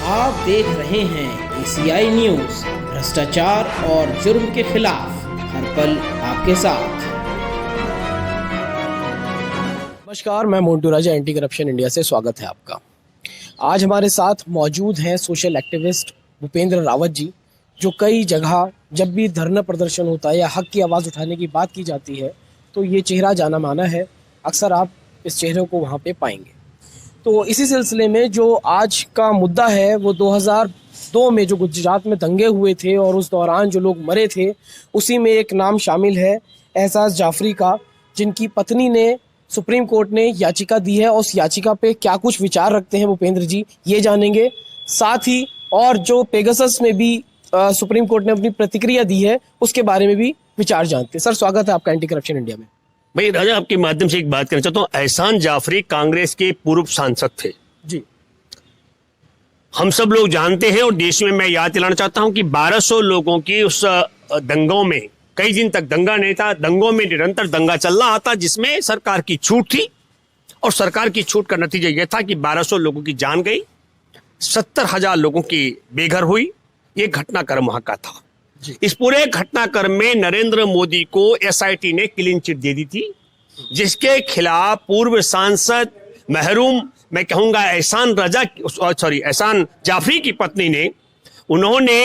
आप देख रहे हैं एशियाई न्यूज, भ्रष्टाचार और जुर्म के खिलाफ हर पल आपके साथ। नमस्कार, मैं मोन्टू राजा, एंटी करप्शन इंडिया से स्वागत है आपका। आज हमारे साथ मौजूद हैं सोशल एक्टिविस्ट भूपेंद्र रावत जी, जो कई जगह जब भी धरना प्रदर्शन होता है या हक की आवाज़ उठाने की बात की जाती है तो ये चेहरा जाना माना है। अक्सर आप इस चेहरे को वहाँ पे पाएंगे। तो इसी सिलसिले में जो आज का मुद्दा है वो 2002 में जो गुजरात में दंगे हुए थे और उस दौरान जो लोग मरे थे, उसी में एक नाम शामिल है एहसास जाफरी का, जिनकी पत्नी ने सुप्रीम कोर्ट ने याचिका दी है। और उस याचिका पे क्या कुछ विचार रखते हैं भूपेंद्र जी, ये जानेंगे। साथ ही और जो पेगासस में भी सुप्रीम कोर्ट ने अपनी प्रतिक्रिया दी है, उसके बारे में भी विचार जानते हैं। सर, स्वागत है आपका एंटी करप्शन इंडिया में। भाई राजा, आपके माध्यम से एक बात करना चाहता हूँ। एहसान जाफरी कांग्रेस के पूर्व सांसद थे जी। हम सब लोग जानते हैं और देश में मैं याद दिलाना चाहता हूँ कि 1200 लोगों की उस दंगों में, कई दिन तक दंगा नहीं था, दंगों में निरंतर दंगा चल रहा था, जिसमें सरकार की छूट थी। और सरकार की छूट का नतीजा यह था कि 1200 लोगों की जान गई, 70,000 लोगों की बेघर हुई। ये घटनाक्रम वहां का था। इस पूरे घटनाक्रम में नरेंद्र मोदी को एसआईटी ने क्लीन चिट दे दी थी, जिसके खिलाफ पूर्व सांसद महरूम, मैं कहूंगा एहसान जाफरी की पत्नी ने, उन्होंने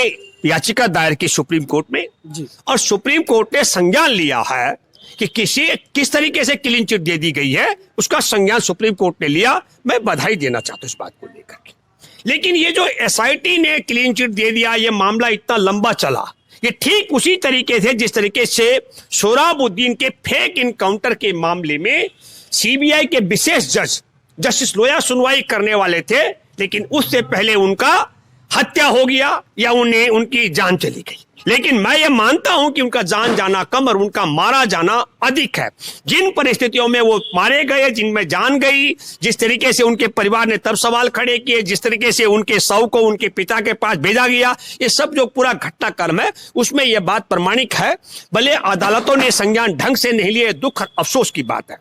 याचिका दायर की सुप्रीम कोर्ट में जी। और सुप्रीम कोर्ट ने संज्ञान लिया है कि किस तरीके से क्लीन चिट दे दी गई है, उसका संज्ञान सुप्रीम कोर्ट ने लिया। मैं बधाई देना चाहता हूं इस बात को लेकर के। लेकिन ये जो एसआईटी ने क्लीन चिट दे दिया, ये मामला इतना लंबा चला, ये ठीक उसी तरीके से जिस तरीके से सोहराबुद्दीन के फेक इनकाउंटर के मामले में सीबीआई के विशेष जज जस्टिस लोया सुनवाई करने वाले थे, लेकिन उससे पहले उनका हत्या हो गया या उनकी जान चली गई। लेकिन मैं ये मानता हूं कि उनका जान जाना कम और उनका मारा जाना अधिक है। जिन परिस्थितियों में वो मारे गए, जिनमें जान गई, जिस तरीके से उनके परिवार ने तब सवाल खड़े किए, जिस तरीके से उनके शव को उनके पिता के पास भेजा गया, ये सब जो पूरा घटनाक्रम है, उसमें यह बात प्रमाणिक है। भले अदालतों ने संज्ञान ढंग से नहीं लिए, दुख और अफसोस की बात है।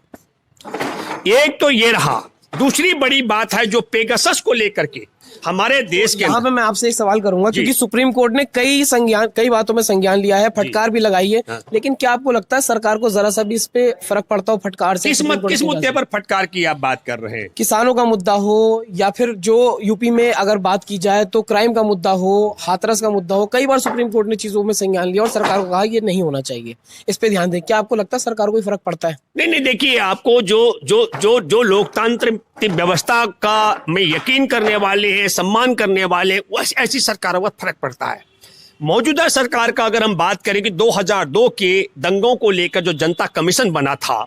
एक तो ये रहा। दूसरी बड़ी बात है जो पेगासस को लेकर के हमारे देश के, यहाँ पे मैं आपसे एक सवाल करूंगा, क्योंकि सुप्रीम कोर्ट ने कई बातों में संज्ञान लिया है, फटकार भी लगाई है। लेकिन क्या आपको लगता है सरकार को जरा सा भी इस पे फर्क पड़ता हो फटकार से? किस मुद्दे पर फटकार की आप बात कर रहे हैं? किसानों का मुद्दा हो, या फिर जो यूपी में अगर बात की जाए तो क्राइम का मुद्दा हो, हाथरस का मुद्दा हो। कई बार सुप्रीम कोर्ट ने चीजों में संज्ञान लिया और सरकार को कहा ये नहीं होना चाहिए, इस पे ध्यान दें। क्या आपको लगता है सरकार को फर्क पड़ता है? नहीं, देखिए, आपको जो लोकतांत्रिक व्यवस्था का में यकीन करने वाले हैं, सम्मान करने वाले, ऐसी सरकारों का फर्क पड़ता है। मौजूदा सरकार का अगर हम बात करें कि 2002 के दंगों को लेकर जो जनता कमीशन बना था,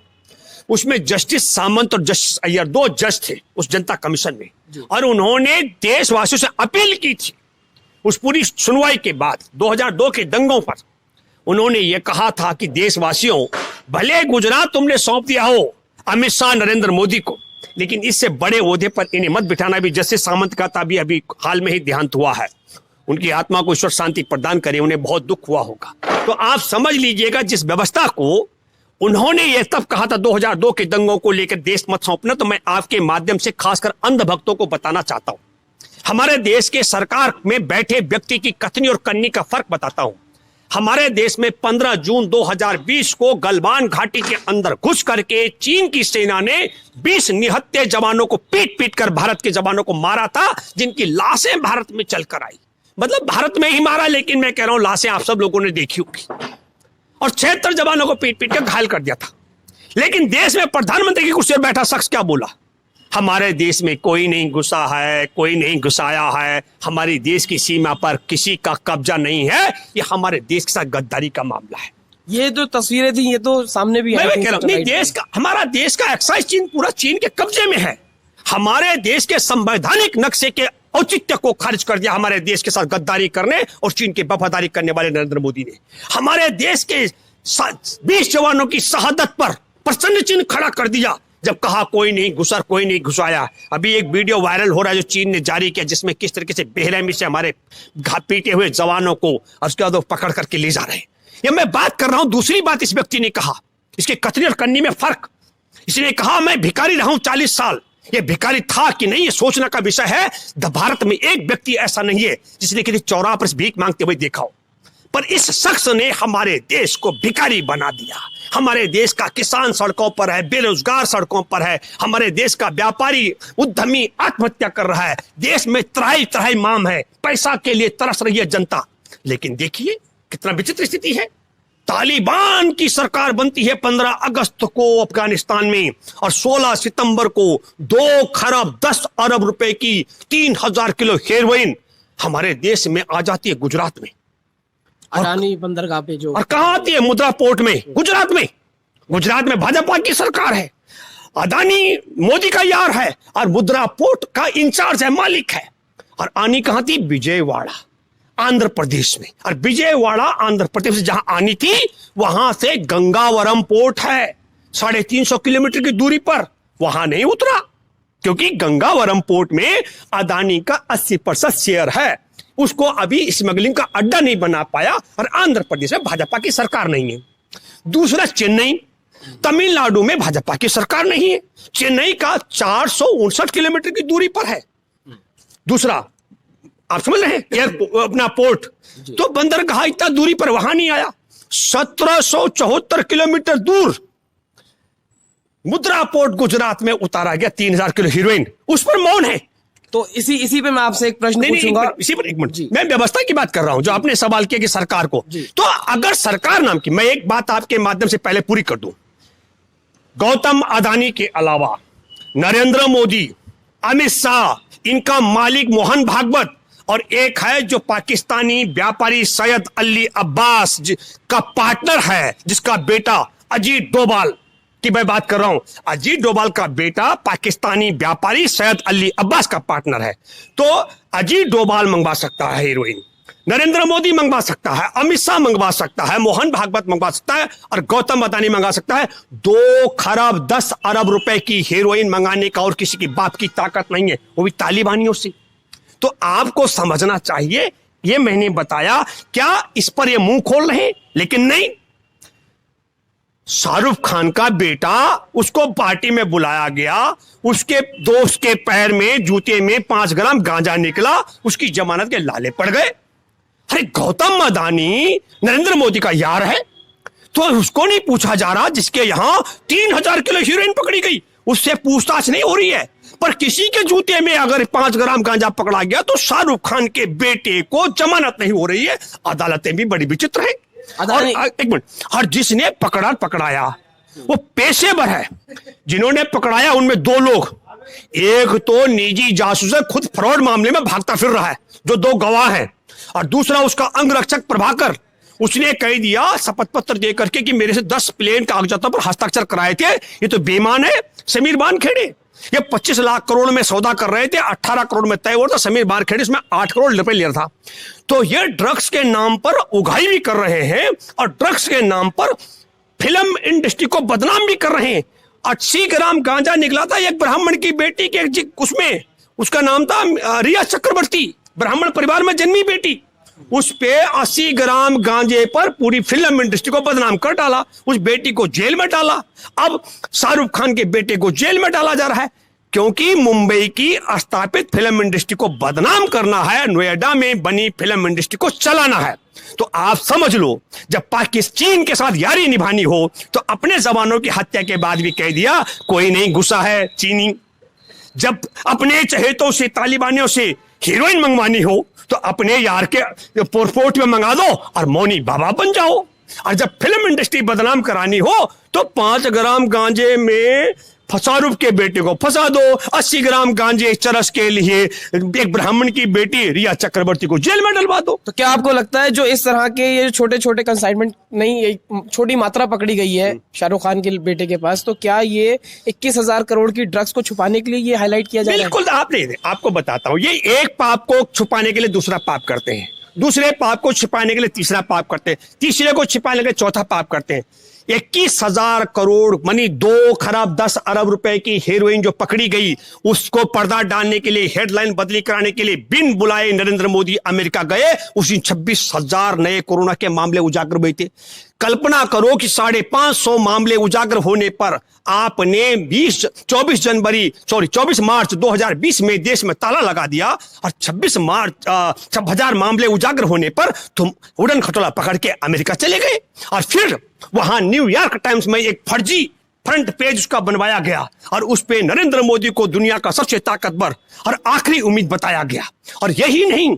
उसमें जस्टिस सामंत और जस्टिस अय्यर 2 जज थे उस जनता कमीशन में, और उन्होंने देशवासियों से अपील की थी उस पूरी सुनवाई के बाद 2002 के दंगों पर। उन्होंने ये कहा था कि देशवासियों, भले गुजरात तुमने सौंप दिया हो अमित शाह नरेंद्र मोदी को, लेकिन इससे बड़े ओहदे पर इन्हें मत बिठाना। भी जस्टिस सामंत का था, अभी हाल में ही देहांत हुआ है। उनकी आत्मा को ईश्वर शांति प्रदान करे, उन्हें बहुत दुख हुआ होगा। तो आप समझ लीजिएगा, जिस व्यवस्था को उन्होंने ये तब कहा था 2002 के दंगों को लेकर देश मत सौंपना, तो मैं आपके माध्यम से खासकर अंधभक्तों को बताना चाहता हूं। हमारे देश के सरकार में बैठे व्यक्ति की कथनी और करनी का फर्क बताता हूं। हमारे देश में 15 जून 2020 को गलवान घाटी के अंदर घुस करके चीन की सेना ने 20 निहत्थे जवानों को पीट कर भारत के जवानों को मारा था, जिनकी लाशें भारत में चलकर आई। मतलब भारत में ही मारा, लेकिन मैं कह रहा हूं लाशें आप सब लोगों ने देखी होगी। और 76 जवानों को पीट कर घायल कर दिया था। लेकिन देश में प्रधानमंत्री की कुर्सी पर बैठा शख्स क्या बोला? हमारे देश में कोई नहीं घुसा है, कोई नहीं घुसाया है, हमारी देश की सीमा पर किसी का कब्जा नहीं है, ये हमारे देश के साथ गद्दारी का मामला है। ये जो तस्वीरें थी ये तो सामने भी मैं कह रहा हूं, नहीं, हमारा देश का एक्साइज चीन पूरा चीन के कब्जे में है। हमारे देश के संवैधानिक नक्शे के औचित्य को खारिज कर दिया हमारे देश के साथ गद्दारी करने और चीन की वफादारी करने वाले नरेंद्र मोदी ने। हमारे देश के 20 जवानों की शहादत पर प्रश्न चिन्ह खड़ा कर दिया, जब कहा कोई नहीं घुसा, कोई नहीं घुसाया। अभी एक वीडियो वायरल हो रहा है जो चीन ने जारी किया, जिसमें किस तरीके से बेरहमी से हमारे पीटे हुए जवानों को उसके बाद पकड़ करके ले जा रहे हैं। ये मैं बात कर रहा हूं। दूसरी बात इस व्यक्ति ने कहा, इसके कथनी और कन्नी में फर्क। इसने कहा मैं भिखारी रहा हूं 40 साल, ये भिखारी था कि नहीं, ये सोचने का विषय है। भारत में एक व्यक्ति ऐसा नहीं है जिसने किसी चौराहे पर भीख मांगते हुए देखा हो, पर इस शख्स ने हमारे देश को भिखारी बना दिया। हमारे देश का किसान सड़कों पर है, बेरोजगार सड़कों पर है, हमारे देश का व्यापारी उद्यमी आत्महत्या कर रहा है, देश में त्राही त्राही माम है, पैसा के लिए तरस रही है जनता। लेकिन देखिए कितना विचित्र स्थिति है। तालिबान की सरकार बनती है 15 अगस्त को अफगानिस्तान में, और 16 सितंबर को 2 खरब 10 अरब रुपए की 3000 किलो हेरोइन हमारे देश में आ जाती है गुजरात में। अडानी बंदरगाह पे जो, और कहां आती है? मुद्रा पोर्ट में, गुजरात में। गुजरात में भाजपा की सरकार है, अडानी मोदी का यार है और मुद्रा पोर्ट का इंचार्ज है, मालिक है। और आनी कहां थी? विजयवाड़ा, आंध्र प्रदेश में। और विजयवाड़ा आंध्र प्रदेश से जहां आनी थी, वहां से गंगावरम पोर्ट है 350 किलोमीटर की दूरी पर। वहां नहीं उतरा क्योंकि गंगावरम पोर्ट में अडानी का 80% शेयर है। उसको अभी स्मगलिंग का अड्डा नहीं बना पाया, और आंध्र प्रदेश में भाजपा की सरकार नहीं है। दूसरा चेन्नई, तमिलनाडु में भाजपा की सरकार नहीं है। चेन्नई का 459 किलोमीटर की दूरी पर है। दूसरा, आप समझ रहे हैं, अपना पोर्ट। तो बंदरगाह इतना दूरी पर वहां नहीं आया। 1774 किलोमीटर दूर मुद्रा पोर्ट गुजरात में उतारा गया 3000 किलो हीरोइन, उस पर मौन है। तो इसी पे मैं आपसे एक प्रश्न पूछूंगा। इसी पर एक मिनट, मैं व्यवस्था की बात कर रहा हूं, जो आपने सवाल किया कि सरकार को। तो अगर सरकार नाम की, मैं एक बात आपके माध्यम से पहले पूरी कर दूं। गौतम अडानी के अलावा नरेंद्र मोदी, अमित शाह, इनका मालिक मोहन भागवत, और एक है जो पाकिस्तानी व्यापारी सैयद अली अब्बास का पार्टनर है, जिसका बेटा अजीत डोभाल की मैं बात कर रहा हूं। अजीत डोभाल का बेटा पाकिस्तानी व्यापारी सैयद अली अब्बास का पार्टनर है। तो अजीत डोभाल मंगवा सकता है हीरोइन, नरेंद्र मोदी मंगवा सकता है, अमित शाह मंगवा सकता है, मोहन भागवत मंगवा सकता है, और गौतम अडानी मंगवा सकता है। 2 खरब 10 अरब रुपए की हीरोइन मंगाने का और किसी की बाप की ताकत नहीं है, वो भी तालिबानियों से। तो आपको समझना चाहिए, ये मैंने बताया, क्या इस पर ये मुंह खोल रहे हैं? लेकिन नहीं। शाहरुख खान का बेटा, उसको पार्टी में बुलाया गया, उसके दोस्त के पैर में, जूते में 5 ग्राम गांजा निकला, उसकी जमानत के लाले पड़ गए। अरे गौतम अडानी नरेंद्र मोदी का यार है, तो उसको नहीं पूछा जा रहा जिसके यहां 3000 किलो हीरोइन पकड़ी गई, उससे पूछताछ नहीं हो रही है। पर किसी के जूते में अगर 5 ग्राम गांजा पकड़ा गया तो शाहरुख खान के बेटे को जमानत नहीं हो रही है। अदालतें भी बड़ी विचित्र है। और एक मिनट, और जिसने पकड़ाया वो पेशेवर है। जिन्होंने पकड़ाया उनमें 2 लोग, एक तो निजी जासूस है, खुद फ्रॉड मामले में भागता फिर रहा है, जो 2 गवाह हैं, और दूसरा उसका अंगरक्षक प्रभाकर। उसने कह दिया शपथ पत्र दे करके कि मेरे से 10 प्लेन कागजातों पर हस्ताक्षर कराए थे। ये तो बेईमान है समीर बानखेड़े। ये 25 लाख करोड़ में सौदा कर रहे थे, 18 करोड़ में तय हुआ था। समीर बानखेड़े इसमें 8 करोड़ रुपए ले रहा था। तो ये ड्रग्स के नाम पर उगाही भी कर रहे हैं, और ड्रग्स के नाम पर फिल्म इंडस्ट्री को बदनाम भी कर रहे हैं। 80 ग्राम गांजा निकला था एक ब्राह्मण की बेटी के, उसमें उसका नाम था रिया चक्रवर्ती, ब्राह्मण परिवार में जन्मी बेटी। उस पे 80 ग्राम गांजे पर पूरी फिल्म इंडस्ट्री को बदनाम कर डाला, उस बेटी को जेल में डाला। अब शाहरुख खान के बेटे को जेल में डाला जा रहा है, क्योंकि मुंबई की स्थापित फिल्म इंडस्ट्री को बदनाम करना है, नोएडा में बनी फिल्म इंडस्ट्री को चलाना है। तो आप समझ लो, जब पाकिस्तान के साथ यारी निभानी हो तो अपने जवानों की हत्या के बाद भी कह दिया कोई नहीं गुस्सा है चीनी। जब अपने चहेतों से, तालिबानियों से हीरोइन मंगवानी हो तो अपने यार के पोर्ट में मंगा दो और मौनी बाबा बन जाओ। और जब फिल्म इंडस्ट्री बदनाम करानी हो तो 5 ग्राम गांजे में शाहरुख के बेटे को फंसा दो, 80 ग्राम गांजे चरस के लिए एक ब्राह्मण की बेटी रिया चक्रवर्ती को जेल में डलवा दो। तो क्या आपको लगता है जो इस तरह के ये छोटे छोटे कंसाइनमेंट, नहीं छोटी मात्रा पकड़ी गई है शाहरुख खान के बेटे के पास, तो क्या ये 21,000 करोड़ की ड्रग्स को छुपाने के लिए ये हाईलाइट किया जाए? बिल्कुल, आपको बताता हूं, ये एक पाप को छुपाने के लिए दूसरा पाप करते हैं, दूसरे पाप को छिपाने के लिए तीसरा पाप करते हैं, तीसरे को छिपाने के लिए चौथा पाप करते हैं। 21,000 करोड़ मानी 2 खरब 10 अरब रुपए की हेरोइन जो पकड़ी गई, उसको पर्दा डालने के लिए, हेडलाइन बदली कराने के लिए बिन बुलाए नरेंद्र मोदी अमेरिका गए। उसी 26,000 नए कोरोना के मामले उजागर हुए थे। कल्पना करो कि 550 मामले उजागर होने पर आपने 24 मार्च 2020 में देश में ताला लगा दिया, और 26,000 मामले उजागर होने पर तुम उड़न खटोला पकड़ के अमेरिका चले गए। और फिर वहां न्यूयॉर्क टाइम्स में एक फर्जी फ्रंट पेज उसका बनवाया गया, और उस पे नरेंद्र मोदी को दुनिया का सबसे ताकतवर और आखिरी उम्मीद बताया गया। और यही नहीं,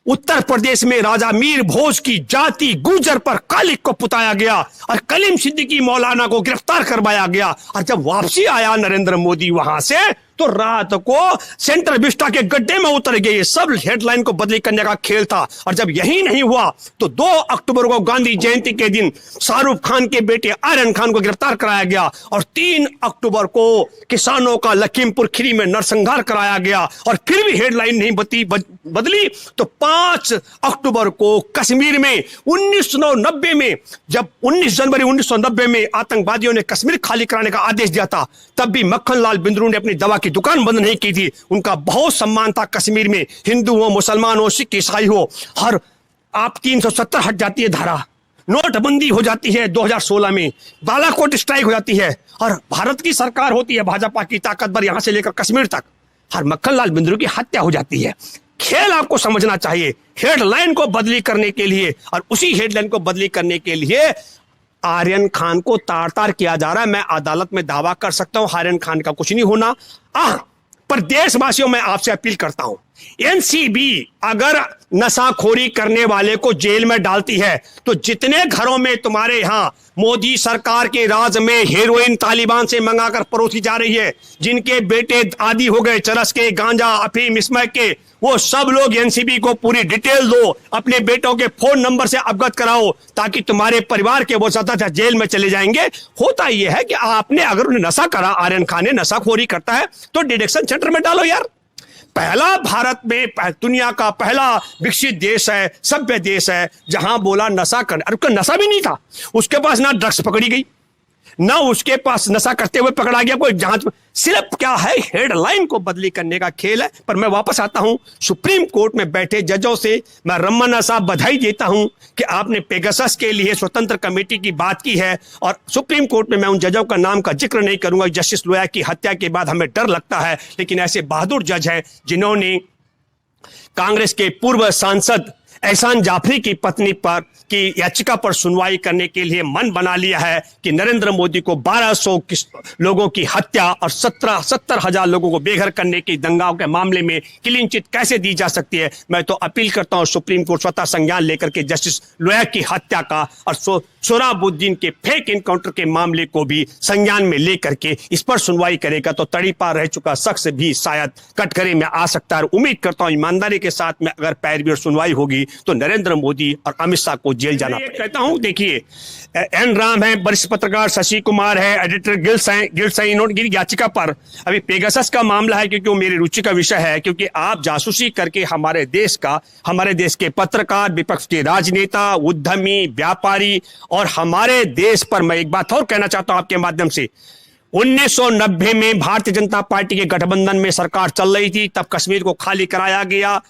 उत्तर प्रदेश में राजा मीर भोज की जाति गुर्जर पर कालिक को पुताया गया, और कलीम सिद्दीकी मौलाना को गिरफ्तार करवाया गया। और जब वापसी आया नरेंद्र मोदी वहां से, तो रात को सेंट्रल विस्टा के गड्ढे में उतर गए। ये सब हेडलाइन को बदली करने का खेल था। और जब यही नहीं हुआ, तो 2 अक्टूबर को गांधी जयंती के दिन शाहरुख खान के बेटे आर्यन खान को गिरफ्तार कराया गया, और 3 अक्टूबर को किसानों का लखीमपुर खीरी में नरसंहार कराया गया। और फिर भी हेडलाइन नहीं बदली, तो 5 अक्टूबर को कश्मीर में 1990 में, जब 19 जनवरी 1990 में आतंकवादियों ने कश्मीर खाली कराने का आदेश दिया था, तब भी मक्खनलाल बिंद्रू ने अपनी दवा की दुकान बंद नहीं की थी। उनका बहुत सम्मान था कश्मीर में, हिंदू हो, मुसलमान हो, सिख ईसाई हो। हर आप 370 हट जाती है धारा, नोटबंदी हो जाती है 2016 में, बालाकोट स्ट्राइक हो जाती है, और भारत की सरकार होती है भाजपा की ताकतवर यहां से लेकर कश्मीर तक, हर मक्खनलाल बिंद्रू की हत्या हो जाती है। खेल आपको समझना चाहिए, हेडलाइन को बदली करने के लिए, और उसी हेडलाइन को बदली करने के लिए आर्यन खान को तार तार किया जा रहा है। मैं अदालत में दावा कर सकता हूं आर्यन खान का कुछ नहीं होना। पर देशवासियों में आपसे अपील करता हूं, एनसीबी अगर नशाखोरी करने वाले को जेल में डालती है, तो जितने घरों में तुम्हारे यहां मोदी सरकार के राज में हेरोइन तालिबान से मंगाकर परोसी जा रही है, जिनके बेटे आदी हो गए चरस के, गांजा, अफीम, स्मैक के, वो सब लोग एनसीबी को पूरी डिटेल दो, अपने बेटों के फोन नंबर से अवगत कराओ, ताकि तुम्हारे परिवार के वो ज्यादा जेल में चले जाएंगे। होता यह है कि आपने अगर उन्हें नशा करा, आर्यन खान ने नशाखोरी करता है, तो डिटेक्शन सेंटर में डालो यार। पहला भारत में दुनिया का पहला विकसित देश है, सभ्य देश है, जहां बोला नशा कर, अरे उसका नशा भी नहीं था, उसके पास ना ड्रग्स पकड़ी गई, ना उसके पास नशा करते हुए पकड़ा गया कोई जांच। सिर्फ क्या है, हेडलाइन को बदली करने का खेल है। पर मैं वापस आता हूं, सुप्रीम कोर्ट में बैठे जजों से मैं रमन्ना साहब बधाई देता हूं कि आपने पेगासस के लिए स्वतंत्र कमेटी की बात की है, और सुप्रीम कोर्ट में मैं उन जजों का नाम का जिक्र नहीं करूंगा। जस्टिस लोया की हत्या के बाद हमें डर लगता है, लेकिन ऐसे बहादुर जज हैं जिन्होंने कांग्रेस के पूर्व सांसद एहसान जाफरी की पत्नी पर की याचिका पर सुनवाई करने के लिए मन बना लिया है कि नरेंद्र मोदी को 1200 लोगों की हत्या और 70,000 लोगों को बेघर करने की दंगाओं के मामले में क्लीन चिट कैसे दी जा सकती है। मैं तो अपील करता हूं सुप्रीम कोर्ट स्वतः संज्ञान लेकर के जस्टिस लोया की हत्या का और सोहराबुद्दीन के फेक एनकाउंटर के मामले को भी संज्ञान में लेकर के इस पर सुनवाई करेगा, तो तड़ीपार रह चुका शख्स भी शायद कटघरे में आ सकता है। उम्मीद करता हूं ईमानदारी के साथ में अगर पैरवी और सुनवाई होगी तो नरेंद्र मोदी और अमित शाह को जेल जाना पड़ेगा। कहता हूं, देखिए एन राम है, वरिष्ठ पत्रकार शशि कुमार है, एडिटर गिल्स हैं, इन्होंने याचिका पर अभी पेगासस का मामला है, क्योंकि वो मेरी रुचि का विषय है, क्योंकि आप जासूसी करके हमारे देश के पत्रकार, विपक्ष के राजनेता, उद्यमी, व्यापारी और हमारे देश पर मैं एक बात और कहना चाहता हूं आपके माध्यम से। 1990 में भारतीय जनता पार्टी के गठबंधन में सरकार चल रही थी, तब कश्मीर को खाली कराया गया।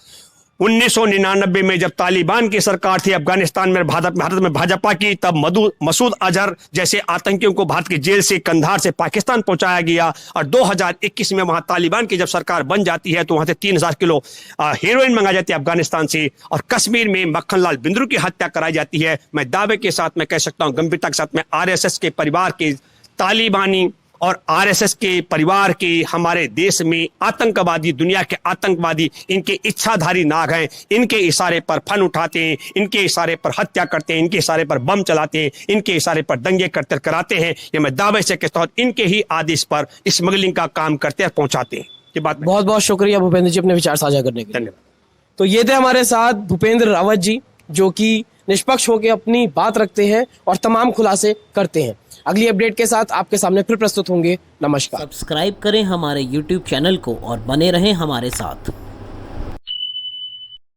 1999 में जब तालिबान की सरकार थी अफगानिस्तान में, भारत में भाजपा की, तब मसूद अजहर जैसे आतंकियों को भारत की जेल से कंधार से पाकिस्तान पहुंचाया गया। और 2021 में वहां तालिबान की जब सरकार बन जाती है तो वहां से 3000 किलो हेरोइन मंगाई जाती है अफगानिस्तान से, और कश्मीर में मक्खनलाल बिंद्रू की हत्या कराई जाती है। मैं दावे के साथ मैं कह सकता हूं, गंभीरता के साथ में, आरएसएस के परिवार के तालिबानी और आरएसएस के परिवार के हमारे देश में आतंकवादी, दुनिया के आतंकवादी, इनके इच्छाधारी नाग हैं। इनके इशारे पर फन उठाते हैं, इनके इशारे पर हत्या करते हैं, इनके इशारे पर बम चलाते हैं, इनके इशारे पर दंगे कराते हैं। ये मैं दावे से कहता हूं, इनके ही आदेश पर स्मगलिंग का काम करते हैं, पहुंचाते हैं। ये बात बहुत बहुत शुक्रिया भूपेंद्र जी अपने विचार साझा करने के लिए। धन्यवाद। तो ये थे हमारे साथ भूपेंद्र रावत जी, जो कि निष्पक्ष होकर अपनी बात रखते हैं और तमाम खुलासे करते हैं। अगली अपडेट के साथ आपके सामने फिर प्रस्तुत होंगे। नमस्कार। सब्सक्राइब करें हमारे YouTube चैनल को और बने रहें हमारे साथ।